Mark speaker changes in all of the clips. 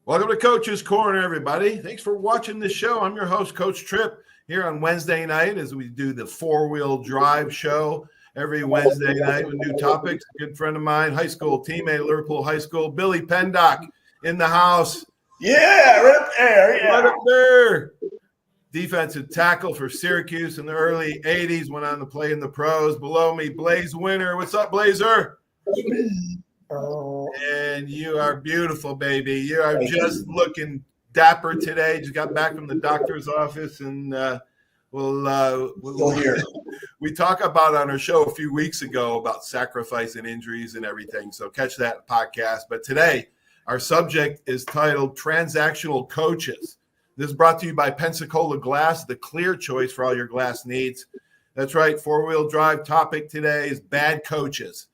Speaker 1: Welcome to Coach's Corner, everybody. Thanks for watching this show. I'm your host, Coach Tripp, here on Wednesday night as we do the four-wheel drive show every Wednesday night with new topics. A good friend of mine, high school teammate, Liverpool High School, Billy Pendock in the house.
Speaker 2: Yeah, right up there. Yeah.
Speaker 1: Right up there. Defensive tackle for Syracuse in the early 80s, went on to play in the pros. Below me, Blaze Winter. What's up, Blazer? And you are beautiful, baby. You are just looking dapper today. Just got back from the doctor's office, and we talked about on our show a few weeks ago about sacrifice and injuries and everything. So catch that podcast. But today, our subject is titled Transactional Coaches. This is brought to you by Pensacola Glass, the clear choice for all your glass needs. That's right. Four-wheel drive topic today is bad coaches.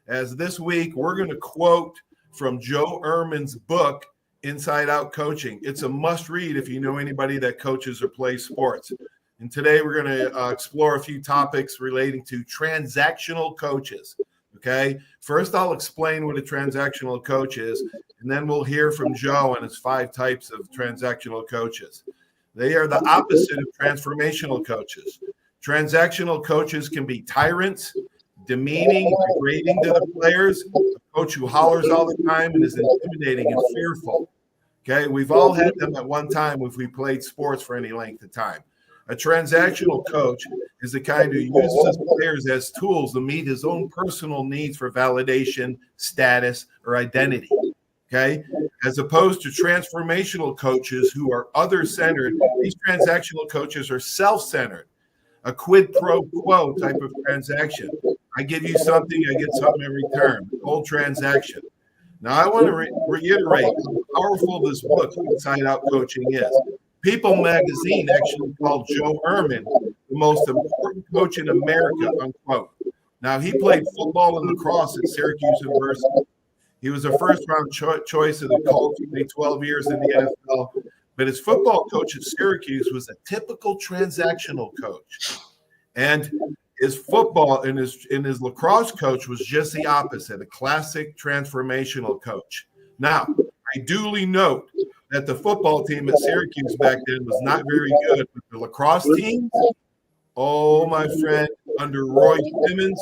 Speaker 1: As this week, we're going to quote from Joe Ehrmann's book, Inside Out Coaching. It's a must read if you know anybody that coaches or plays sports. And today we're going to explore a few topics relating to transactional coaches. Okay. First, I'll explain what a transactional coach is, and then we'll hear from Joe and his 5 types of transactional coaches. They are the opposite of transformational coaches. Transactional coaches can be tyrants, demeaning, degrading to the players, a coach who hollers all the time and is intimidating and fearful. Okay, we've all had them at one time if we played sports for any length of time. A transactional coach is the kind who uses his players as tools to meet his own personal needs for validation, status, or identity. Okay, as opposed to transformational coaches who are other-centered, these transactional coaches are self-centered. A quid pro quo type of transaction. I give you something, I get something in return. Cold transaction. Now, I want to reiterate how powerful this book, Inside Out Coaching, is. People magazine actually called Joe Ehrmann the most important coach in America, unquote. Now, he played football and lacrosse at Syracuse University. He was a first-round choice of the Colts. He played 12 years in the NFL. But his football coach at Syracuse was a typical transactional coach. And his football and his lacrosse coach was just the opposite, a classic transformational coach. Now, I duly note that the football team at Syracuse back then was not very good, but the lacrosse team, oh, my friend, under Roy Simmons,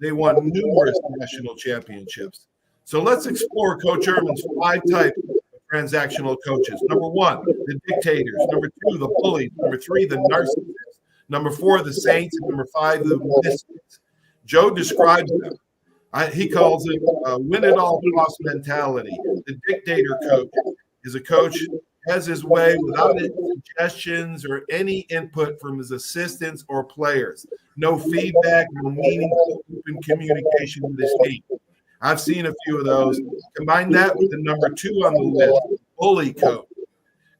Speaker 1: they won numerous national championships. So let's explore Coach Ehrmann's 5 types of transactional coaches. Number 1, the dictators. Number 2, the bullies. Number 3, the narcissists. Number 4, the saints. And number 5, the misfits. Joe describes them. He calls it win-it-all-cost mentality. The dictator coach is a coach who has his way without any suggestions or any input from his assistants or players. No feedback, no meaningful open communication with his team. I've seen a few of those. Combine that with the number 2 on the list, bully coach.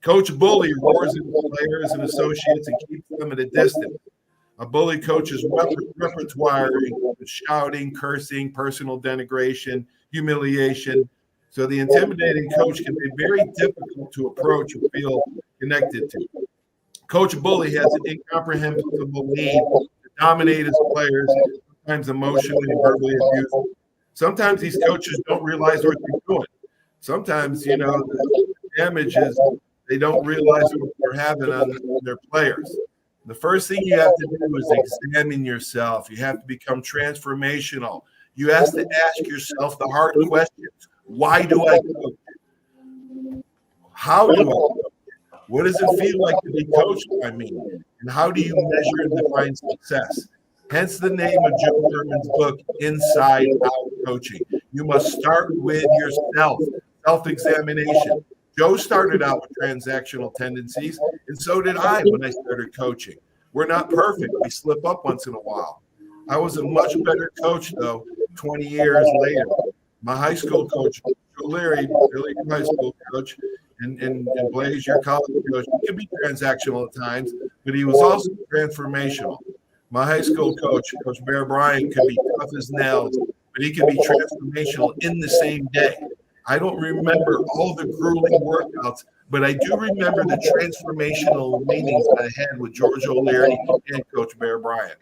Speaker 1: Coach Bully roars at players and associates and keeps them at a distance. A bully coach's repertoire includes shouting, cursing, personal denigration, humiliation. So the intimidating coach can be very difficult to approach or feel connected to. Coach Bully has an incomprehensible need to dominate his players, sometimes emotionally and verbally abusive. Sometimes these coaches don't realize what they're doing. Sometimes, the damage is they don't realize what they're having on their players. The first thing you have to do is examine yourself. You have to become transformational. You have to ask yourself the hard questions. Why do I coach? How do I coach? What does it feel like to be coached by me? And how do you measure and define success? Hence the name of Joe Ehrmann's book, Inside Out Coaching. You must start with yourself, self-examination. Joe started out with transactional tendencies, and so did I when I started coaching. We're not perfect. We slip up once in a while. I was a much better coach, though, 20 years later. My high school coach, Joe Leary, really good high school coach, and Blaze, your college coach, he could be transactional at times, but he was also transformational. My high school coach, Coach Bear Bryant, could be tough as nails, but he could be transformational in the same day. I don't remember all the grueling workouts, but I do remember the transformational meetings I had with George O'Leary and Coach Bear Bryant.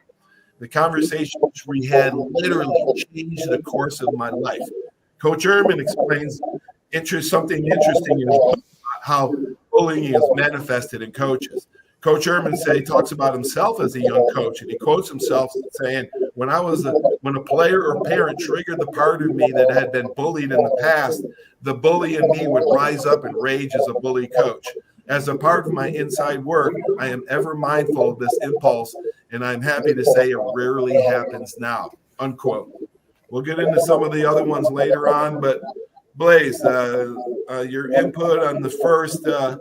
Speaker 1: The conversations we had literally changed the course of my life. Coach Ehrmann explains something interesting in his book how bullying is manifested in coaches. Coach Irvinsay talks about himself as a young coach, and he quotes himself saying, when a player or parent triggered the part of me that had been bullied in the past, the bully in me would rise up and rage as a bully coach. As a part of my inside work, I am ever mindful of this impulse, and I'm happy to say it rarely happens now, unquote. We'll get into some of the other ones later on, but Blaze, your input on the first, I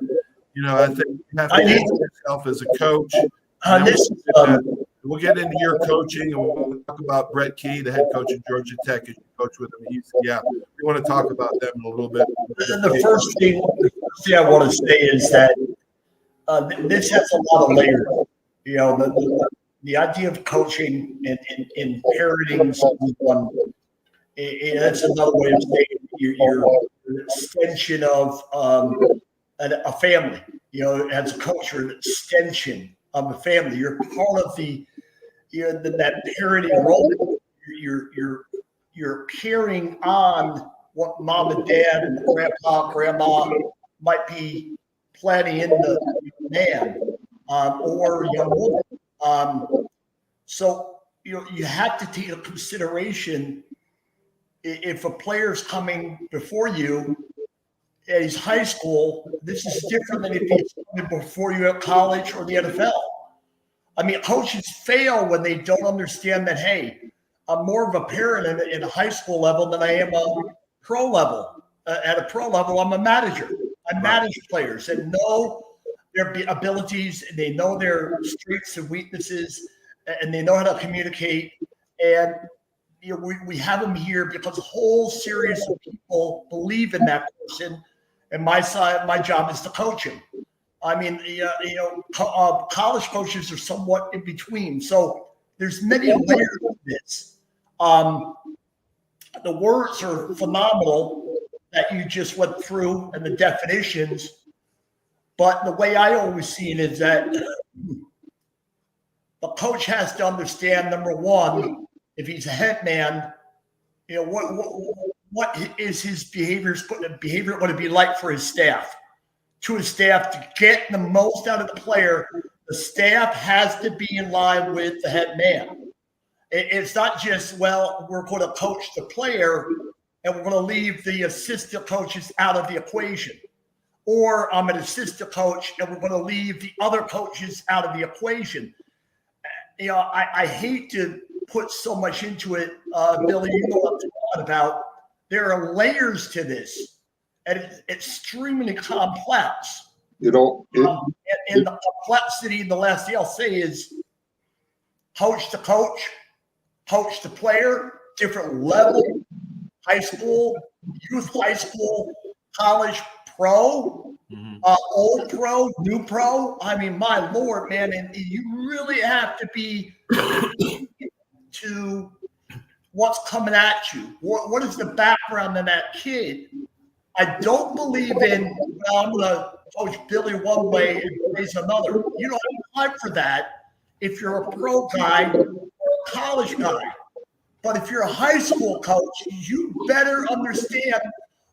Speaker 1: think you have to answer yourself as a coach. We'll get into your coaching, and we'll talk about Brett Key, the head coach at Georgia Tech, as you coach with him at UCF. We want to talk about them a little bit.
Speaker 2: The first thing I want to say is that this has a lot of layers. The idea of coaching and parenting someone, that's another way of saying you're an extension of a family. As a coach, you're an extension of a family. You're part of that parenting role. You're carrying on what mom and dad and grandpa, grandma might be planning in the man or young woman. So you have to take into consideration if a player's coming before you at his high school, this is different than if he's coming before you at college or the NFL. I mean, coaches fail when they don't understand that, hey, I'm more of a parent in a high school level than I am a pro level. At a pro level, I'm a manager. I manage players and know their abilities, and they know their strengths and weaknesses, and they know how to communicate. And we have them here because a whole series of people believe in that person, and my job is to coach him. I mean, college coaches are somewhat in between, so there's many layers of this. The words are phenomenal that you just went through and the definitions, but the way I always see it is that the coach has to understand, number one, if he's a head man, what is his behavior going to be like for his staff? To his staff, to get the most out of the player, the staff has to be in line with the head man. It's not just, well, we're going to coach the player and we're going to leave the assistant coaches out of the equation. Or I'm an assistant coach and we're going to leave the other coaches out of the equation. I hate to put so much into it, Billy, you know what I'm talking about. There are layers to this, and it's extremely complex. And the complexity, the last thing I'll say is coach to coach, coach to player, different level, high school, youth high school, college, pro, old pro, new pro. I mean, my Lord, man, and you really have to be to what's coming at you. What is the background of that kid? I don't believe in, well, I'm going to coach Billy one way and Blaze another. You don't have time for that if you're a pro guy or a college guy. But if you're a high school coach, you better understand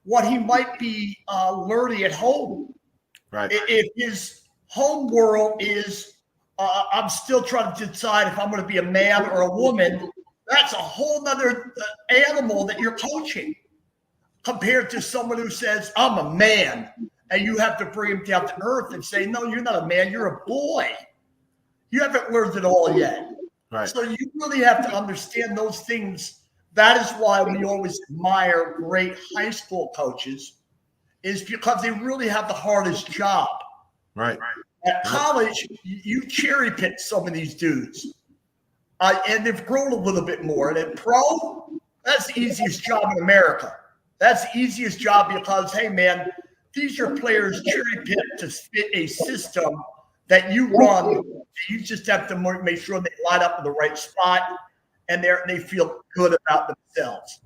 Speaker 2: what he might be learning at home.
Speaker 1: Right.
Speaker 2: If his home world is, I'm still trying to decide if I'm going to be a man or a woman, that's a whole nother animal that you're coaching compared to someone who says, I'm a man, and you have to bring him down to earth and say, no, you're not a man, you're a boy. You haven't learned it all yet.
Speaker 1: Right.
Speaker 2: So you really have to understand those things. That is why we always admire great high school coaches, is because they really have the hardest job.
Speaker 1: Right.
Speaker 2: At college, you cherry pick some of these dudes. And they've grown a little bit more. And at pro, that's the easiest job in America. That's the easiest job because, hey, man, these are players cherry picked to fit a system that you run. You just have to make sure they line up in the right spot and they feel good about themselves.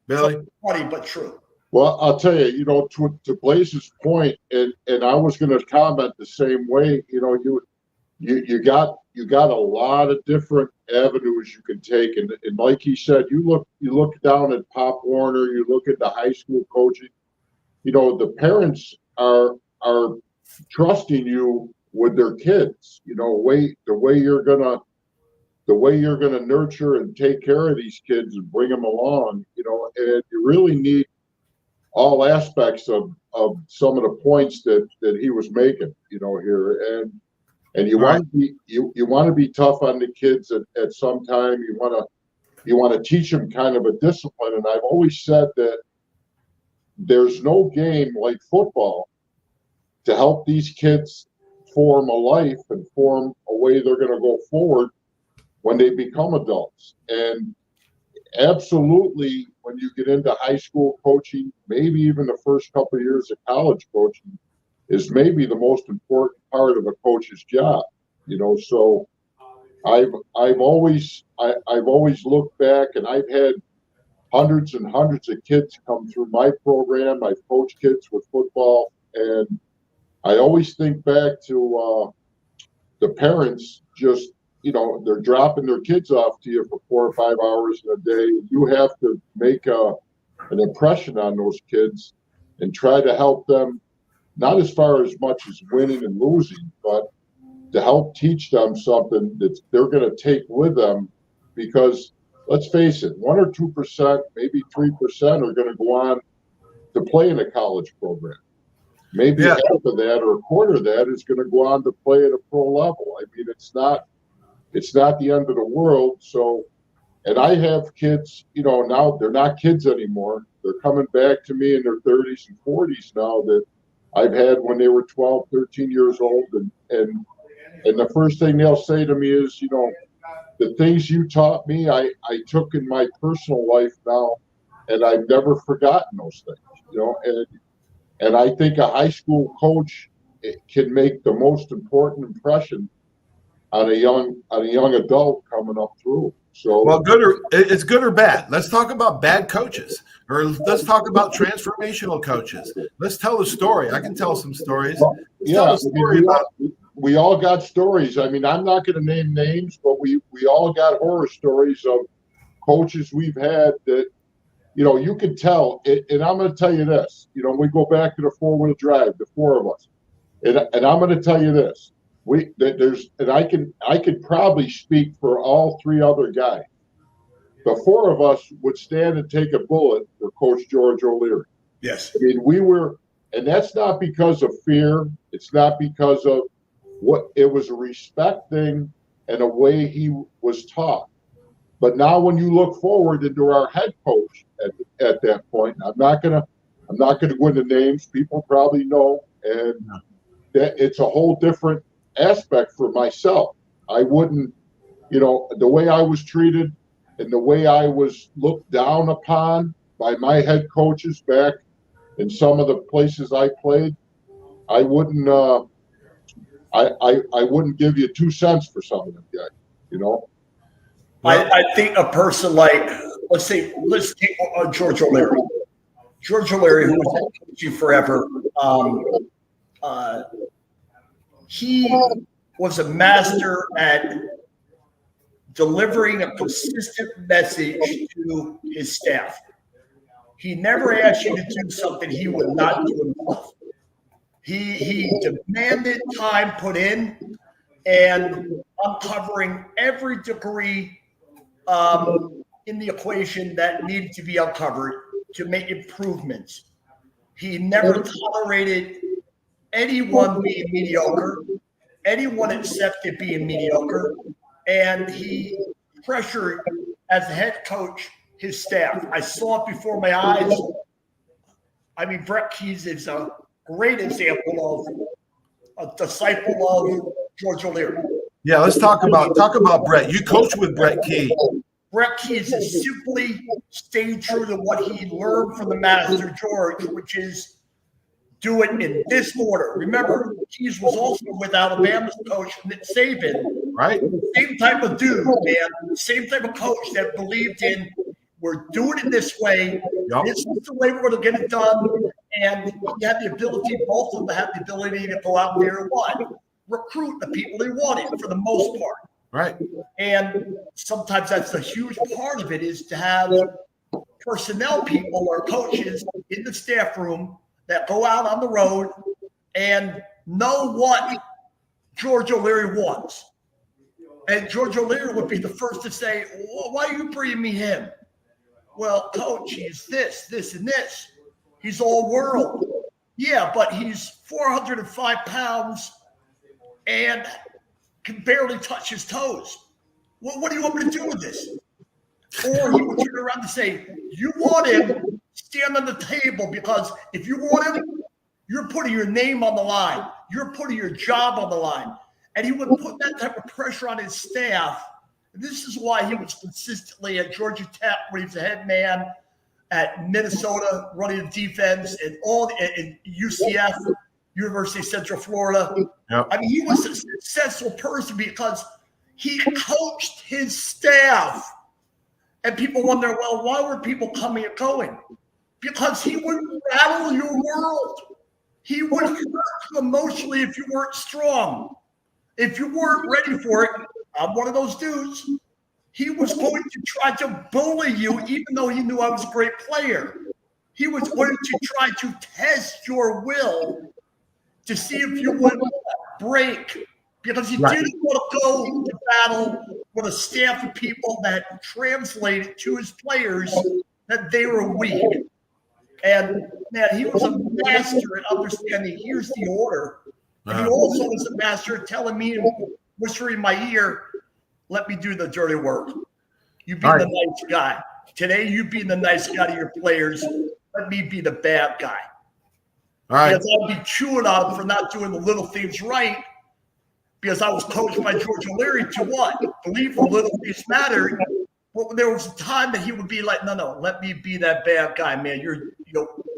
Speaker 1: Billy?
Speaker 2: So funny, but true.
Speaker 3: Well, I'll tell you, to Blaze's point, and I was going to comment the same way. You got a lot of different avenues you can take, and like he said, you look down at Pop Warner, you look at the high school coaching. The parents are trusting you with their kids. You know, the way you're gonna nurture and take care of these kids and bring them along. You know, and you really need all aspects of some of the points that he was making. You know, here and you want to be you want to be tough on the kids at some time. You want to teach them kind of a discipline. And I've always said that there's no game like football to help these kids form a life and form a way they're going to go forward when they become adults. And absolutely, when you get into high school coaching, maybe even the first couple of years of college coaching, is maybe the most important part of a coach's job. You know, so I've always looked back, and I've had hundreds and hundreds of kids come through my program. I've coached kids with football, and I always think back to the parents just, you know, they're dropping their kids off to you for 4 or 5 hours in a day. You have to make an impression on those kids and try to help them, not as far as much as winning and losing, but to help teach them something that they're going to take with them. Because let's face it, 1 or 2%, maybe 3% are going to go on to play in a college program. Maybe half of that or a quarter of that is going to go on to play at a pro level. I mean, it's not the end of the world. So, and I have kids, you know, now they're not kids anymore. They're coming back to me in their 30s and 40s now that I've had when they were 12, 13 years old. And the first thing they'll say to me is, you know, the things you taught me, I took in my personal life now, and I've never forgotten those things, you know. And I think a high school coach can make the most important impression on a young adult coming up through. So,
Speaker 1: well, it's good or bad. Let's talk about bad coaches, or let's talk about transformational coaches. Let's tell a story. I can tell some stories.
Speaker 3: We all got stories. I mean, I'm not going to name names, but we all got horror stories of coaches we've had that, you know, you could tell. And I'm going to tell you this. You know, we go back to the 4-wheel drive, the 4 of us, and I'm going to tell you this. I could probably speak for all 3 other guys. The 4 of us would stand and take a bullet for Coach George O'Leary.
Speaker 2: Yes.
Speaker 3: I mean, and that's not because of fear. It's not because of it was a respect thing and a way he was taught. But now when you look forward into our head coach at that point, I'm not gonna go into names. People probably know, and that it's a whole different aspect for myself. I wouldn't, you know, the way I was treated and the way I was looked down upon by my head coaches back in some of the places I played, I wouldn't I wouldn't give you 2 cents for some of them guys, you know.
Speaker 2: I think a person like, let's take George O'Leary. George O'Leary, who was coaching forever, he was a master at delivering a consistent message to his staff. He never asked you to do something he would not do himself. He demanded time put in and uncovering every degree in the equation that needed to be uncovered to make improvements. He never tolerated anyone being mediocre, anyone accepted being mediocre, and he pressured, as a head coach, his staff. I saw it before my eyes. I mean, Brett Keys is a great example of a disciple of George O'Leary.
Speaker 1: Yeah, let's talk about Brett. You coach with Brett Key.
Speaker 2: Brett Keys is simply staying true to what he learned from the master George, which is do it in this order. Remember, Keys was also with Alabama's coach, Nick Saban.
Speaker 1: Right.
Speaker 2: Same type of dude, man. Same type of coach that believed in, we're doing it this way.
Speaker 1: Yep.
Speaker 2: This is the way we're going to get it done. And he had the ability, both of them had the ability to go out there and what? Recruit the people they wanted for the most part.
Speaker 1: Right.
Speaker 2: And sometimes that's a huge part of it, is to have personnel people or coaches in the staff room that go out on the road and know what George O'Leary wants. And George O'Leary would be the first to say, well, why are you bringing me him? Well, coach, he's this, and this. He's all world. Yeah, but he's 405 pounds and can barely touch his toes. Well, what do you want me to do with this? Or he would turn around and say, you want him, stand on the table, because if you want him, you're putting your name on the line. You're putting your job on the line. And he would put that type of pressure on his staff. And this is why he was consistently at Georgia Tech, where he's the head man, at Minnesota, running the defense, and in UCF, University of Central Florida.
Speaker 1: Yep.
Speaker 2: I mean, he was a successful person because he coached his staff. And people wonder, well, why were people coming and going? Because he would rattle your world. He would hurt you emotionally if you weren't strong. If you weren't ready for it, I'm one of those dudes. He was going to try to bully you, even though he knew I was a great player. He was going to try to test your will to see if you would break, because he didn't want to go to battle with a staff of people that translated to his players that they were weak. And man, he was a master at understanding, here's the order. And he also was a master at telling me, whispering in my ear, let me do the dirty work. You be the nice guy. Today, you be the nice guy to your players. Let me be the bad guy.
Speaker 1: All right.
Speaker 2: Because I'll be chewing on him for not doing the little things right, because I was coached by George O'Leary to what? Believe the little things matter. But there was a time that he would be like, no, let me be that bad guy, man.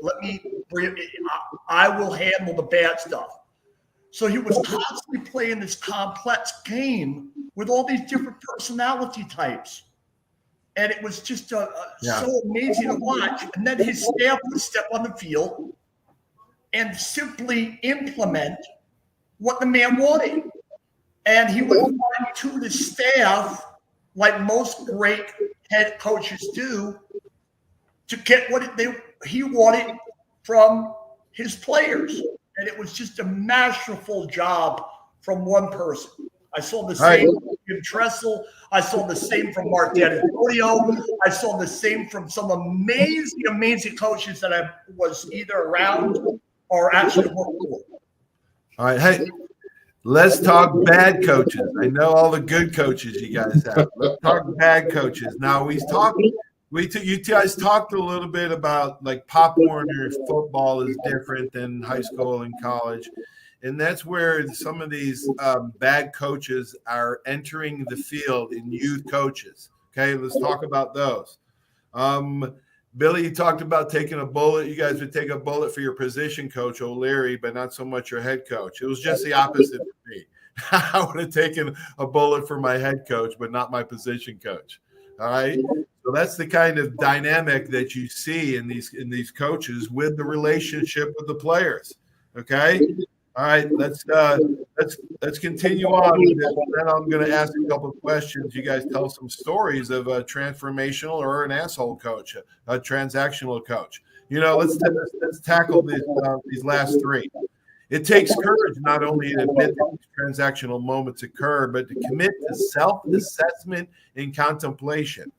Speaker 2: Let me bring it. I will handle the bad stuff. So he was constantly playing this complex game with all these different personality types. And it was just so amazing to watch. And then his staff would step on the field and simply implement what the man wanted. And he would fine-tune his staff, like most great head coaches do, to get what he wanted from his players. And it was just a masterful job from one person. I saw the same from Jim Tressel. I saw the same from Mark D'Antonio. I saw the same from some amazing coaches that I was either around or actually worked for.
Speaker 1: All right. Hey, let's talk bad coaches. I know all the good coaches you guys have. Let's talk bad coaches. Now, you guys talked a little bit about, like, Pop Warner football is different than high school and college. And that's where some of these bad coaches are entering the field in youth coaches. Okay, let's talk about those. Billy, you talked about taking a bullet. You guys would take a bullet for your position coach, O'Leary, but not so much your head coach. It was just the opposite for me. I would have taken a bullet for my head coach, but not my position coach. All right. So that's the kind of dynamic that you see in these coaches with the relationship with the players. Okay. All right, let's continue on. Then I'm going to ask a couple of questions. You guys tell some stories of a transformational or an asshole coach, a transactional coach. Let's tackle these last three. It takes courage not only to admit that these transactional moments occur, but to commit to self-assessment and contemplation.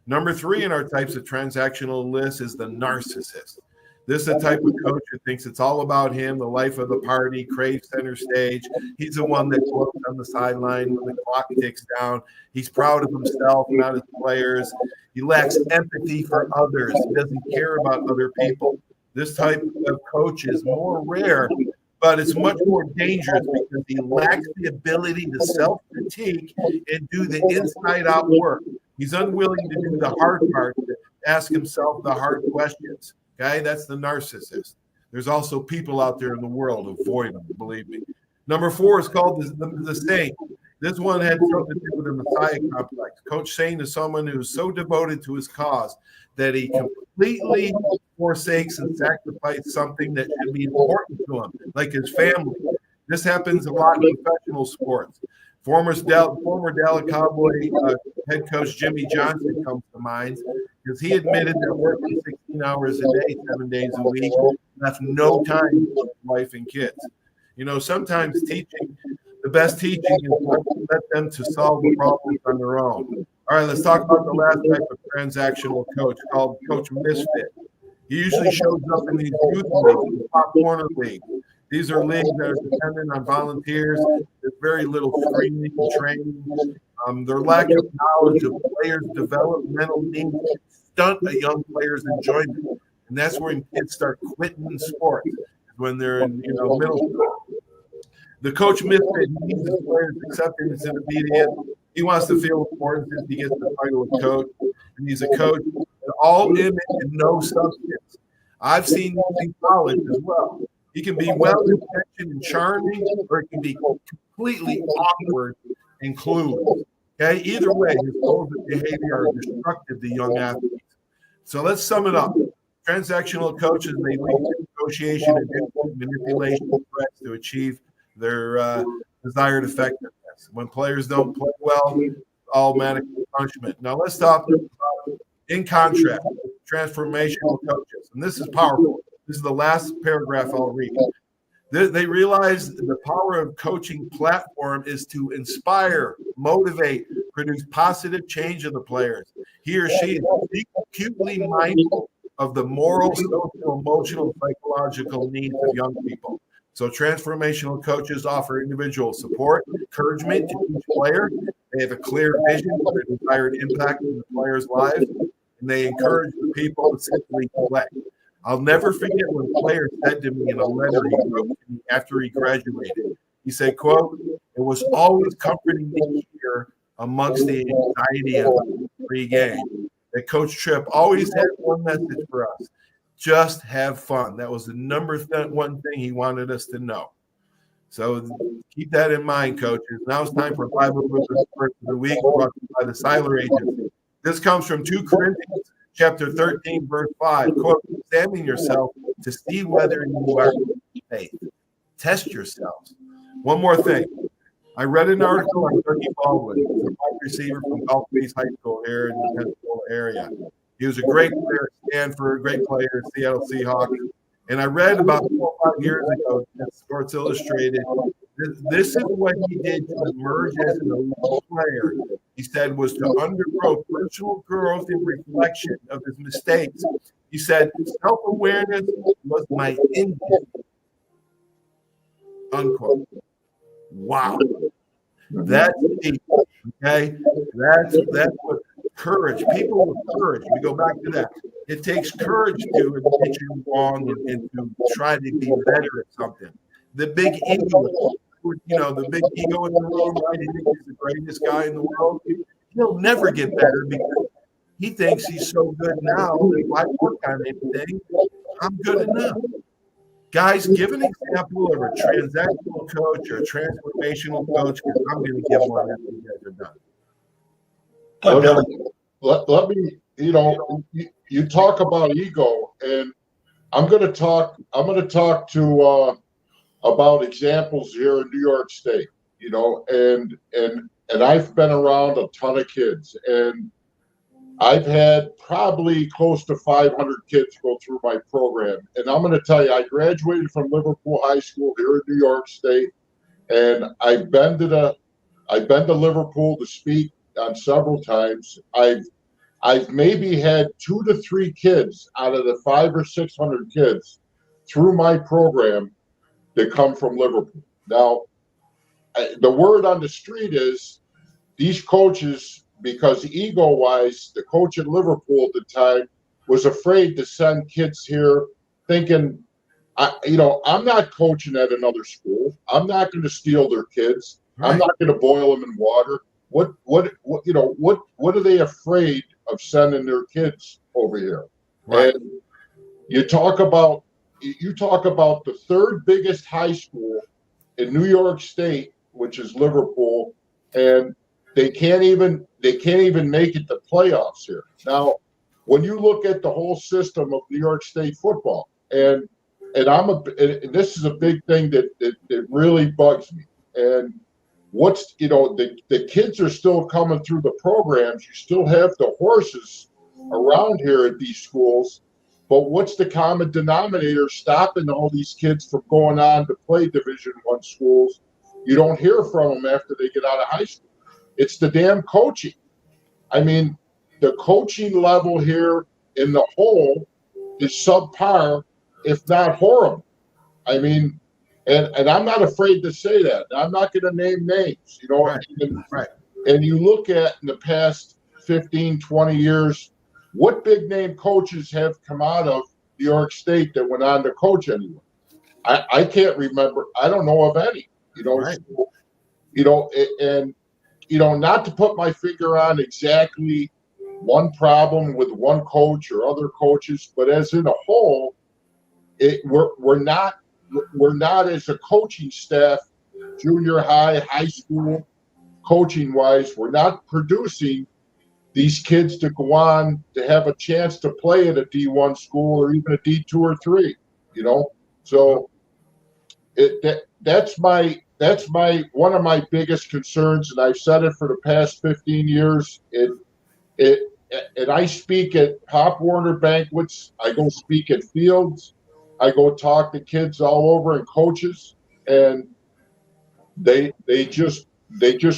Speaker 1: Number 3 in our types of transactional list is the narcissist. This is the type of coach who thinks it's all about him, the life of the party, craves center stage. He's the one that floats on the sideline when the clock ticks down. He's proud of himself, not his players. He lacks empathy for others. He doesn't care about other people. This type of coach is more rare, but it's much more dangerous because he lacks the ability to self-critique and do the inside-out work. He's unwilling to do the hard part, to ask himself the hard questions. Okay, that's the narcissist. There's also people out there in the world. Avoid them, believe me. Number 4 is called the saint. This one had something to do with the Messiah complex. Coach saying to someone who is so devoted to his cause that he completely forsakes and sacrifices something that should be important to him, like his family. This happens a lot in professional sports. Former Dallas Cowboy head coach Jimmy Johnson comes to mind because he admitted that working 16 hours a day, 7 days a week, left no time for wife and kids. You know, sometimes the best teaching is let them to solve the problems on their own. All right, let's talk about the last type of transactional coach called Coach Misfit. He usually shows up in these youth leagues, top corner leagues. These are leagues that are dependent on volunteers. There's very little training. Their lack of knowledge of players' developmental needs stunt a young player's enjoyment, and that's when kids start quitting sports when they're in middle school. The coach misfit needs his players' acceptance and obedience. He wants to feel important since he gets the title of coach, and he's a coach all image and no substance. I've seen this in college as well. He can be well-intentioned and charming, or it can be completely awkward and clueless. Okay, either way, his goals and behavior are destructive to young athletes. So let's sum it up. Transactional coaches may lead to negotiation and manipulation of threats to achieve their desired effectiveness. When players don't play well, automatic punishment. Now let's talk about, in contrast, transformational coaches. And this is powerful. This is the last paragraph I'll read. They realize the power of coaching platform is to inspire, motivate, produce positive change in the players. He or she is acutely mindful of the moral, social, emotional, psychological needs of young people. So transformational coaches offer individual support, encouragement to each player. They have a clear vision for the desired impact in the players' lives, and they encourage the people to simply play. I'll never forget when a player said to me in a letter he wrote to me after he graduated. He said, quote, "It was always comforting to hear amongst the anxiety of pre-game that Coach Tripp always had one message for us. Just have fun." That was the number one thing he wanted us to know. So keep that in mind, coaches. Now it's time for Bible Verse of the Week brought to you by the Seiler Agency. This comes from 2 Corinthians chapter 13, verse 5. Quote, "Examine yourself to see whether you are in faith. Test yourselves." One more thing. I read an article on Dougie Baldwin, a wide receiver from Gulf Breeze High School here in the Pensacola area. He was a great player at Stanford, a great player at Seattle Seahawks. And I read about 4 or 5 years ago in Sports Illustrated, this is what he did to emerge as an elite player. He said was to undergo personal growth and reflection of his mistakes. He said, self-awareness was my engine, unquote. Wow. That's deep, okay? That's what courage. People with courage, we go back to that. It takes courage to admit you're wrong and to try to be better at something. The big ego, the big ego in the room, right? He thinks he's the greatest guy in the world. He'll never get better because he thinks he's so good now. If I work on anything, I'm good enough. Guys, give an example of a transactional coach or a transformational coach, because I'm going to give one after you guys are done.
Speaker 3: Let me, you talk about ego, and I'm going to talk to about examples here in New York State, and I've been around a ton of kids, and I've had probably close to 500 kids go through my program. And I'm going to tell you, I graduated from Liverpool High School here in New York State, and I've been to Liverpool to speak on several times. I've maybe had 2 to 3 kids out of the 500 or 600 kids through my program that come from Liverpool. Now, the word on the street is these coaches, because ego-wise, the coach at Liverpool at the time was afraid to send kids here thinking, I'm not coaching at another school. I'm not going to steal their kids. Right. I'm not going to boil them in water. What are they afraid of sending their kids over here? Right. And you talk about the third biggest high school in New York State, which is Liverpool, and they can't even make it to playoffs here. Now, when you look at the whole system of New York State football, and this is a big thing that really bugs me. And the kids are still coming through the programs. You still have the horses around here at these schools, But what's the common denominator stopping all these kids from going on to play Division I schools? You don't hear from them after they get out of high school. It's the damn coaching. I mean, the coaching level here in the whole is subpar, if not horrible. I mean, and I'm not afraid to say that. I'm not going to name names, you know.
Speaker 1: Right.
Speaker 3: And you look at in the past 15, 20 years, what big name coaches have come out of New York State that went on to coach anywhere? I can't remember. I don't know of any, you know.
Speaker 1: Right.
Speaker 3: You know, and you know, not to put my finger on exactly one problem with one coach or other coaches, but as in a whole, we're not as a coaching staff, junior high, high school, coaching wise, we're not producing these kids to go on to have a chance to play at a D1 school or even a D2 or 3, you know. So that's my one of my biggest concerns, and I've said it for the past 15 years. And I speak at Pop Warner banquets. I go speak at fields. I go talk to kids all over and coaches, and they just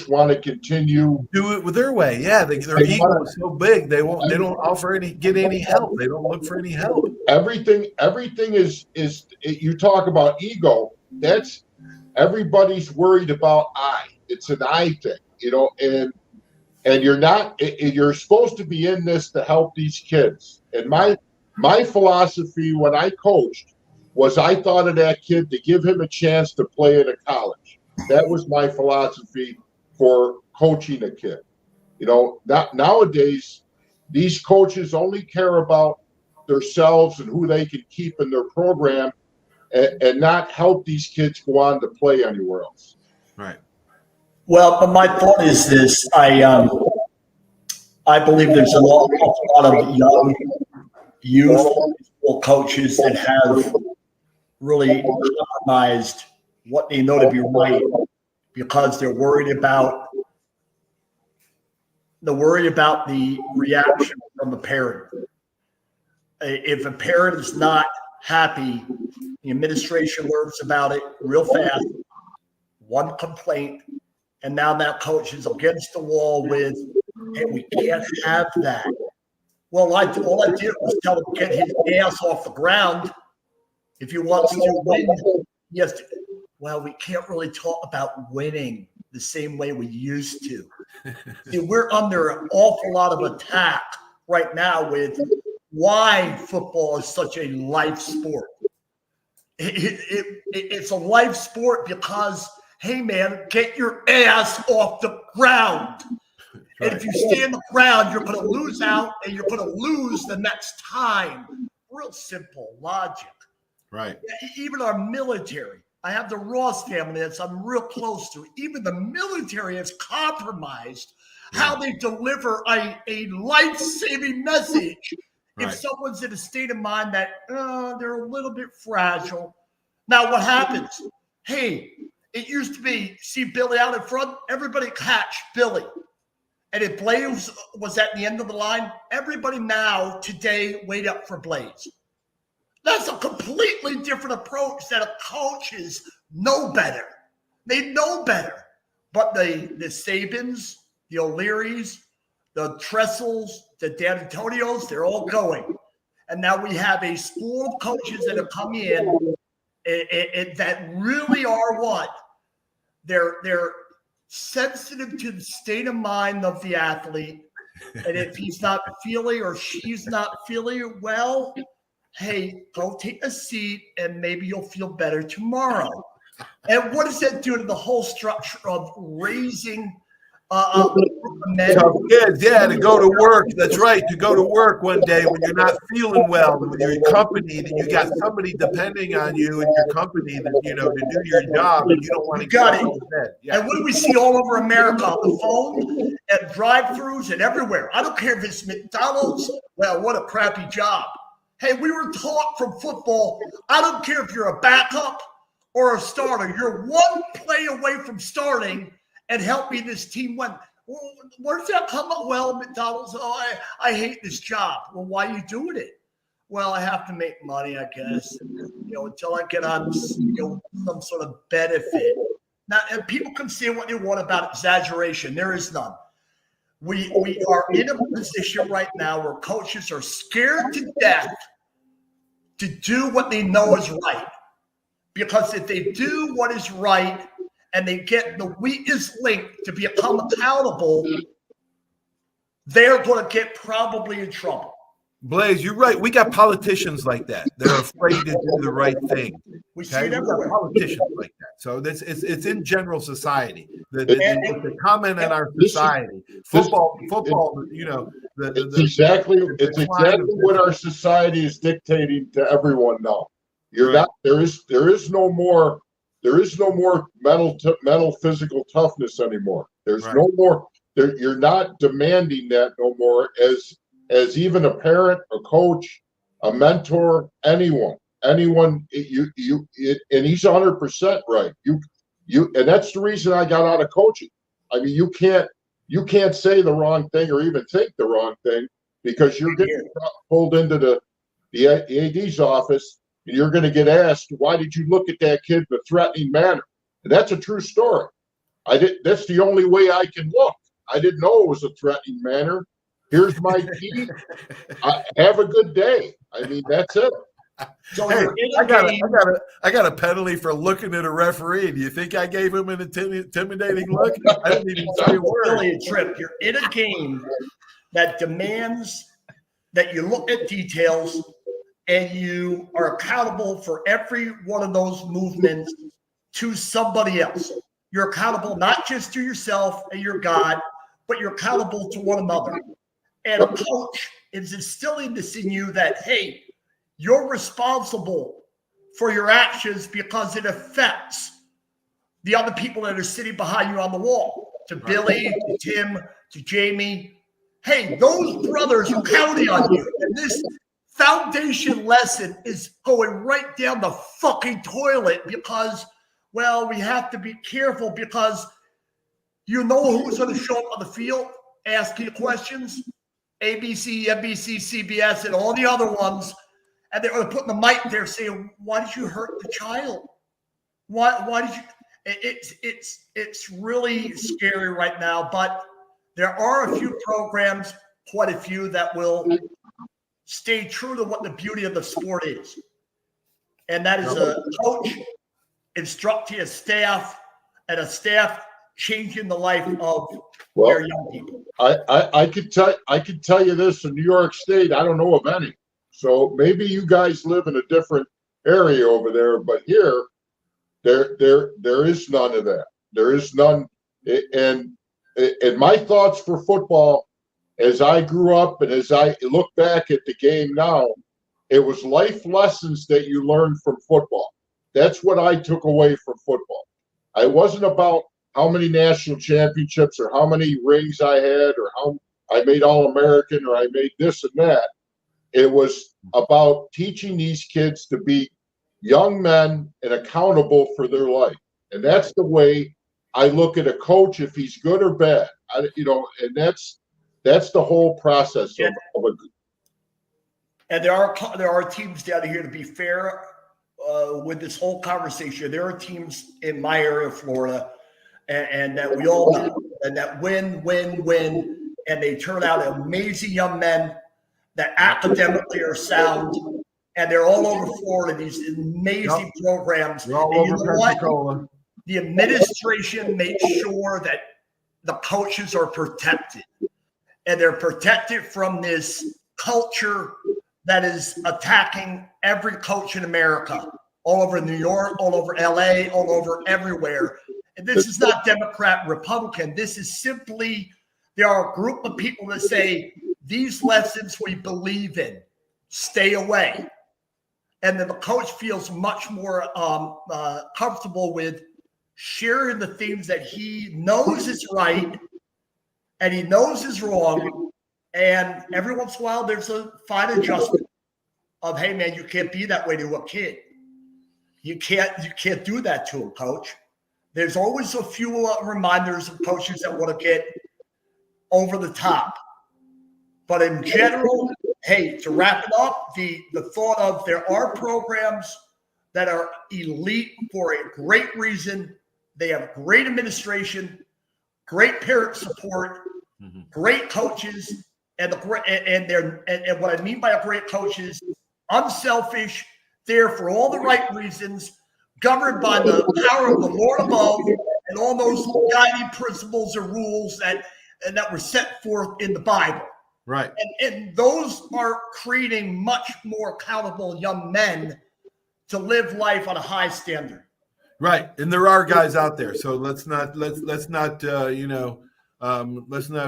Speaker 3: want to continue.
Speaker 1: Do it with their way. Yeah, their ego is so big they don't offer get any help. They don't look for any help.
Speaker 3: Everything is you talk about ego. That's everybody's worried about I. It's an I thing, you know, and you're supposed to be in this to help these kids. And my philosophy when I coached was I thought of that kid to give him a chance to play at a college. That was my philosophy for coaching a kid. You know, nowadays, these coaches only care about themselves and who they can keep in their program and not help these kids go on to play anywhere else.
Speaker 1: Right.
Speaker 2: Well, but my thought is this: I believe there's a lot of young youthful coaches that have really compromised what they know to be right because they're worried about the reaction from the parent. If a parent is not happy, the administration learns about it real fast. One complaint, and now that coach is against the wall with, "Hey, we can't have that." Well, all I did was tell him to get his ass off the ground. If he wants to win, yes. Well, we can't really talk about winning the same way we used to. See, we're under an awful lot of attack right now with why football is such a life sport. It's a life sport because, hey, man, get your ass off the ground.
Speaker 1: Right.
Speaker 2: And if you stay in the ground, you're going to lose out and you're going to lose the next time. Real simple logic.
Speaker 1: Right.
Speaker 2: Even our military. I have the Ross family that I'm real close to. Even the military has compromised how they deliver a life-saving message.
Speaker 1: Right.
Speaker 2: If someone's in a state of mind that they're a little bit fragile. Now, what happens? Hey, it used to be, see Billy out in front, everybody catch Billy. And if Blaze was at the end of the line, everybody now, today, wait up for Blaze. That's a completely different approach that coaches know better. They know better. But the Sabins, the O'Learys, the Tressels, the D'Antonios, they're all going. And now we have a school of coaches that have come in that really are what? They're sensitive to the state of mind of the athlete. And if he's not feeling or she's not feeling well, hey, go take a seat and maybe you'll feel better tomorrow. And what does that do to the whole structure of raising men?
Speaker 1: Kids, to go to work. That's right. To go to work one day when you're not feeling well, when you're accompanied and you got somebody depending on you in your company that, you know, to do your job and you don't want to
Speaker 2: got
Speaker 1: go
Speaker 2: it.
Speaker 1: to bed. Yeah.
Speaker 2: And what do we see all over America on the phone and drive-thrus and everywhere? I don't care if it's McDonald's. Well, what a crappy job. Hey, we were taught from football, I don't care if you're a backup or a starter. You're one play away from starting and helping this team win. Well, where's that come up? Well, McDonald's, I hate this job. Well, why are you doing it? well, I have to make money, I guess, until I get on, some sort of benefit. Now, and people can say what they want about exaggeration. There is none. We are in a position right now where coaches are scared to death to do what they know is right. Because if they do what is right and they get the weakest link to become accountable, they're going to get probably in trouble.
Speaker 1: Blaze, you're right. We got politicians like that. They're afraid to do the right thing.
Speaker 2: We see it everywhere.
Speaker 1: Politicians like that. So it's in general society. The common in our society. Football.
Speaker 3: It's exactly what our society is dictating to everyone now. You're not. There is no more mental physical toughness anymore. There's no more. You're not demanding that no more as even a parent, a coach, a mentor, anyone, and he's 100% right. And that's the reason I got out of coaching. I mean, you can't say the wrong thing or even think the wrong thing because you're getting pulled into the AD's office and you're going to get asked, why did you look at that kid in a threatening manner? And that's a true story. That's the only way I can look. I didn't know it was a threatening manner. Here's my key. Have a good day. I mean, that's it.
Speaker 2: So
Speaker 1: hey, I got a penalty for looking at a referee. Do you think I gave him an intimidating look? I didn't even say a word.
Speaker 2: Really a trip. You're in a game that demands that you look at details and you are accountable for every one of those movements to somebody else. You're accountable not just to yourself and your God, but you're accountable to one another. And a coach is instilling this in you that, hey, you're responsible for your actions because it affects the other people that are sitting behind you on the wall. To Billy, to Tim, to Jamie. Hey, those brothers are counting on you. And this foundation lesson is going right down the fucking toilet because, well, we have to be careful because you know who's going to show up on the field asking questions? ABC, NBC, CBS, and all the other ones. And they're going to put the mic there saying, why did you hurt the child? Why did you? It's really scary right now, but there are a few programs, quite a few, that will stay true to what the beauty of the sport is. And that is a coach instructing a staff and a staff changing the life of their young people.
Speaker 3: I could tell you this in New York State, I don't know of any. So maybe you guys live in a different area over there, but here, there is none of that. There is none. And my thoughts for football, as I grew up and as I look back at the game now, it was life lessons that you learned from football. That's what I took away from football. It wasn't about how many national championships or how many rings I had or how I made All-American or I made this and that. It was about teaching these kids to be young men and accountable for their life. And that's the way I look at a coach, if he's good or bad. And that's the whole process of a.
Speaker 2: And there are teams down here, to be fair, with this whole conversation. There are teams in my area of Florida, and that we all know, and that win, and they turn out amazing young men that academically are sound, and they're all over Florida, these amazing programs.
Speaker 1: They're all
Speaker 2: and
Speaker 1: over Pensacola.
Speaker 2: The administration makes sure that the coaches are protected, and they're protected from this culture that is attacking every coach in America, all over New York, all over LA, all over everywhere. And this is not Democrat, Republican. This is simply, there are a group of people that say, these lessons we believe in, stay away. And then the coach feels much more comfortable with sharing the things that he knows is right and he knows is wrong. And every once in a while, there's a fine adjustment of, hey, man, you can't be that way to a kid. You can't do that to him, coach. There's always a few reminders of coaches that want to get over the top. But in general, hey, to wrap it up, the thought of there are programs that are elite for a great reason. They have great administration, great parent support, great coaches, and what I mean by a great coach is unselfish, there for all the right reasons, governed by the power of the Lord above, and all those guiding principles or rules that were set forth in the Bible.
Speaker 1: Right.
Speaker 2: And those are creating much more accountable young men to live life on a high standard.
Speaker 1: Right. And there are guys out there. So let's not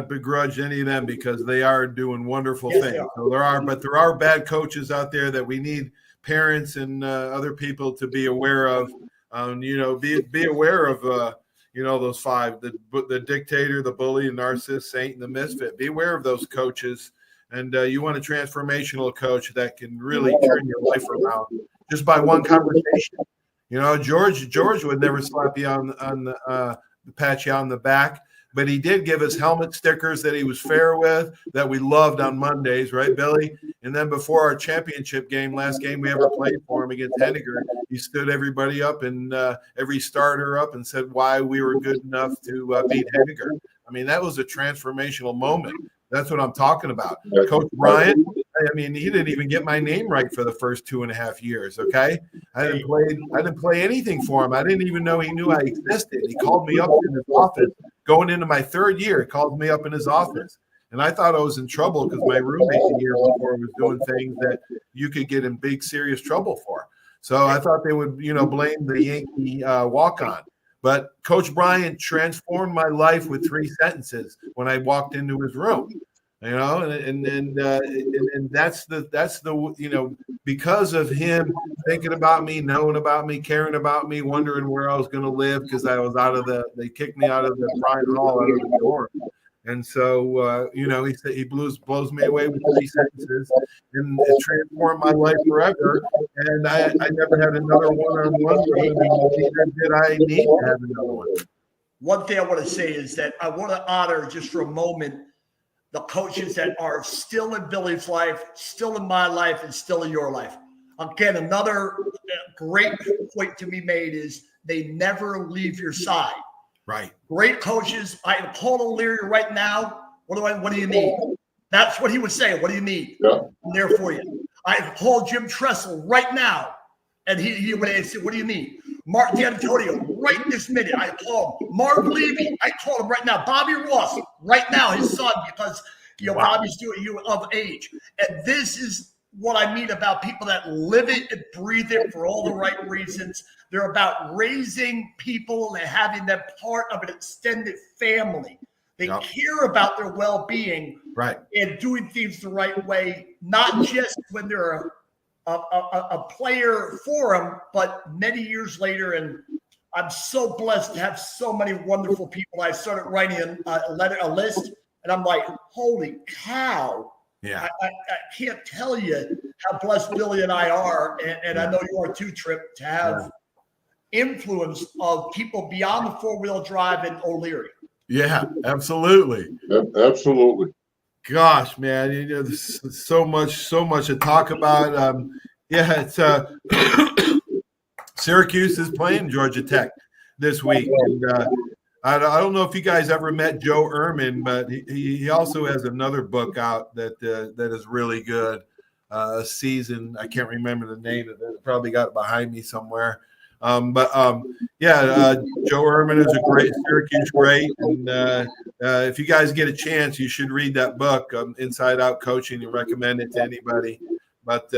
Speaker 1: begrudge any of them, because they are doing wonderful things. So there are bad coaches out there that we need parents and other people to be aware of. Be aware of those five: the dictator, the bully, the narcissist, saint, and the misfit. Be aware of those coaches, and you want a transformational coach that can really turn your life around just by one conversation. George would never slap you pat you on the back, but he did give us helmet stickers that he was fair with, that we loved on Mondays, right, Billy? And then before our championship game, last game we ever played for him against Henniger, he stood everybody up and every starter up and said why we were good enough to beat Henniger. I mean, that was a transformational moment. That's what I'm talking about. Coach Bryant, I mean, he didn't even get my name right for the first 2.5 years, okay? I didn't play anything for him. I didn't even know he knew I existed. He called me up in his office. Going into my third year, he called me up in his office. And I thought I was in trouble because my roommate the year before was doing things that you could get in big, serious trouble for. So I thought they would, blame the Yankee walk-on. But Coach Bryant transformed my life with 3 sentences when I walked into his room, and that's the because of him thinking about me, knowing about me, caring about me, wondering where I was going to live because I was they kicked me out of the Bryant Hall, out of the dorm. And so, he said he blows me away with 3 sentences, and it transformed my life forever. And I never had another one-on-one with him, and neither did I need to have another one.
Speaker 2: One thing I want to say is that I want to honor just for a moment the coaches that are still in Billy's life, still in my life, and still in your life. Again, another great point to be made is they never leave your side.
Speaker 1: Right.
Speaker 2: Great coaches. I can call O'Leary right now. What do you need? That's what he would say. What do you need?
Speaker 3: Yeah.
Speaker 2: I'm there for you. I can call Jim Tressel right now, and he would say, what do you need? Mark D'Antonio, right this minute. I call him. Mark Levy, I call him right now. Bobby Ross, right now, his son, because Bobby's doing you of age. And this is what I mean about people that live it and breathe it for all the right reasons. They're about raising people and having them part of an extended family. They care about their well-being,
Speaker 1: right,
Speaker 2: and doing things the right way, not just when they're a player for them, but many years later. And I'm so blessed to have so many wonderful people. I started writing a list, and I'm like, holy cow.
Speaker 1: Yeah,
Speaker 2: I can't tell you how blessed Billy and I are, and I know you are too, Trip, to have influence of people beyond the 4-wheel drive and O'Leary.
Speaker 1: Yeah, absolutely.
Speaker 3: Absolutely.
Speaker 1: Gosh, man, there's so much to talk about. It's Syracuse is playing Georgia Tech this week, and I don't know if you guys ever met Joe Ehrman, but he also has another book out that is really good. Season, I can't remember the name of it. Probably got it behind me somewhere. Joe Ehrman is a great Syracuse great, and if you guys get a chance, you should read that book, Inside Out Coaching, and recommend it to anybody. But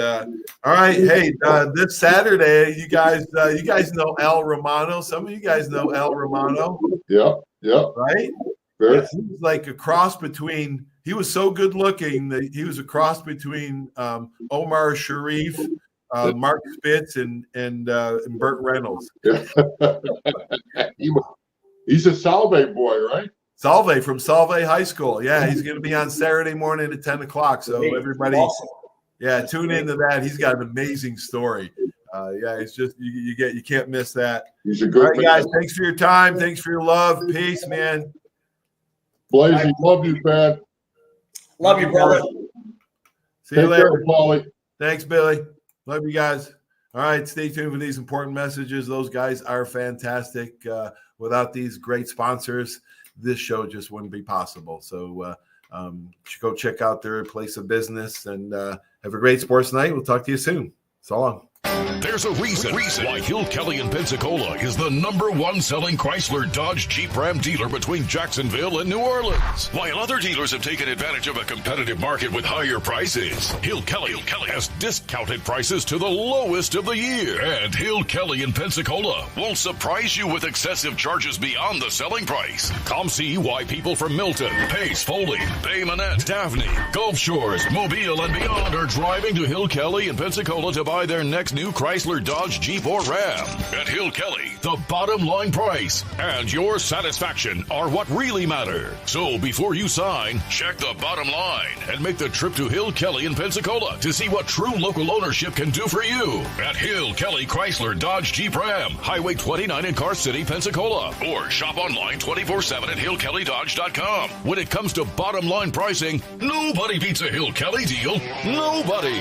Speaker 1: all right, hey, this Saturday, you guys know Al Romano. Some of you guys know Al Romano.
Speaker 3: Yeah,
Speaker 1: right.
Speaker 3: Very.
Speaker 1: He was like a cross between. He was so good looking that he was a cross between Omar Sharif, Mark Spitz, and Burt Reynolds.
Speaker 3: He's a Salve boy, right?
Speaker 1: Salve from Salve High School. Yeah, he's going to be on Saturday morning at 10 o'clock. So everybody, tune into that. He's got an amazing story. It's just you can't miss that.
Speaker 3: He's a good
Speaker 1: All right, guys. Thanks for your time. Thanks for your love. Peace, man.
Speaker 3: Blazy, love you, man.
Speaker 2: Love you, brother.
Speaker 1: See you
Speaker 3: Take
Speaker 1: later.
Speaker 3: care, Paulie.
Speaker 1: Thanks, Billy. Love you guys. All right, stay tuned for these important messages. Those guys are fantastic. Without these great sponsors, this show just wouldn't be possible. So go check out their place of business and have a great sports night. We'll talk to you soon. So long.
Speaker 4: There's a reason why Hill Kelly in Pensacola is the #1 selling Chrysler, Dodge, Jeep, Ram dealer between Jacksonville and New Orleans. While other dealers have taken advantage of a competitive market with higher prices, Hill Kelly has discounted prices to the lowest of the year. And Hill Kelly in Pensacola won't surprise you with excessive charges beyond the selling price. Come see why people from Milton, Pace, Foley, Bay Minette, Daphne, Gulf Shores, Mobile, and beyond are driving to Hill Kelly in Pensacola to buy their next new Chrysler, Dodge, Jeep, or Ram. At Hill Kelly, the bottom line price and your satisfaction are what really matter. So before you sign, check the bottom line and make the trip to Hill Kelly in Pensacola to see what true local ownership can do for you. At Hill Kelly Chrysler, Dodge, Jeep, Ram, Highway 29 in Car City, Pensacola. Or shop online 24/7 at hillkellydodge.com. When it comes to bottom line pricing, nobody beats a Hill Kelly deal. Nobody.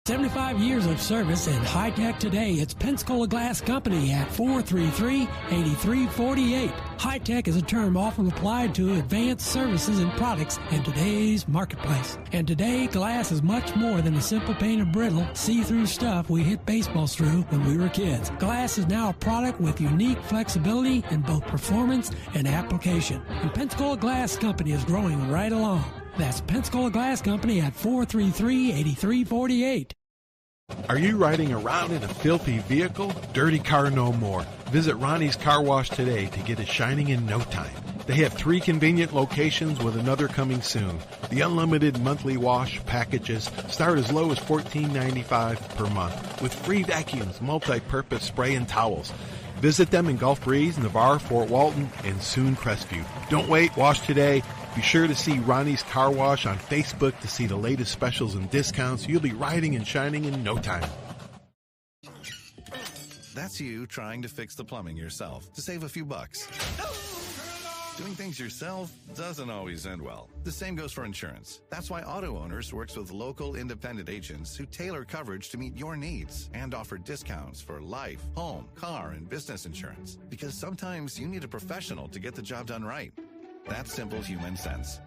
Speaker 5: 75 years of service and high-tech today. It's Pensacola Glass Company at 433-8348. High-tech is a term often applied to advanced services and products in today's marketplace. And today, glass is much more than a simple pane of brittle, see-through stuff we hit baseballs through when we were kids. Glass is now a product with unique flexibility in both performance and application. And Pensacola Glass Company is growing right along. That's Pensacola Glass Company at 433-8348.
Speaker 6: Are you riding around in a filthy vehicle? Dirty car no more. Visit Ronnie's Car Wash today to get it shining in no time. They have 3 convenient locations with another coming soon. The unlimited monthly wash packages start as low as $14.95 per month with free vacuums, multi-purpose spray and towels. Visit them in Gulf Breeze, Navarre, Fort Walton, and soon Crestview. Don't wait, wash today. Be sure to see Ronnie's Car Wash on Facebook to see the latest specials and discounts. You'll be riding and shining in no time.
Speaker 7: That's you trying to fix the plumbing yourself to save a few bucks. Doing things yourself doesn't always end well. The same goes for insurance. That's why Auto Owners works with local independent agents who tailor coverage to meet your needs and offer discounts for life, home, car, and business insurance. Because sometimes you need a professional to get the job done right. That's simple human sense.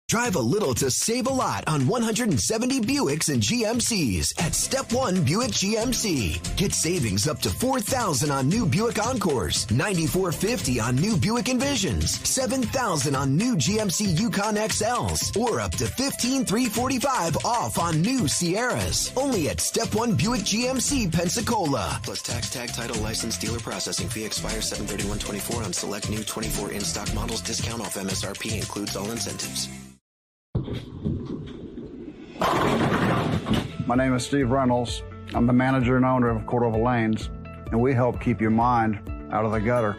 Speaker 8: Drive a little to save a lot on 170 Buicks and GMCs at Step 1 Buick GMC. Get savings up to $4,000 on new Buick Encores, $9,450 on new Buick Envisions, $7,000 on new GMC Yukon XLs, or up to $15,345 off on new Sierras. Only at Step 1 Buick GMC, Pensacola.
Speaker 9: Plus tax, tag, title, license, dealer processing fee expires 7/31/24 on select new 24 in-stock models. Discount off MSRP includes all incentives.
Speaker 10: My name is Steve Reynolds. I'm the manager and owner of Cordova Lanes, and we help keep your mind out of the gutter.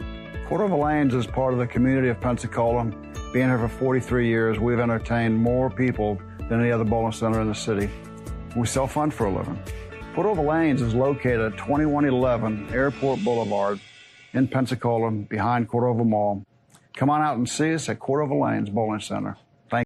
Speaker 10: Cordova Lanes is part of the community of Pensacola. Being here for 43 years, we've entertained more people than any other bowling center in the city. We self-fund for a living. Cordova Lanes is located at 2111 Airport Boulevard in Pensacola, behind Cordova Mall. Come on out and see us at Cordova Lanes Bowling Center.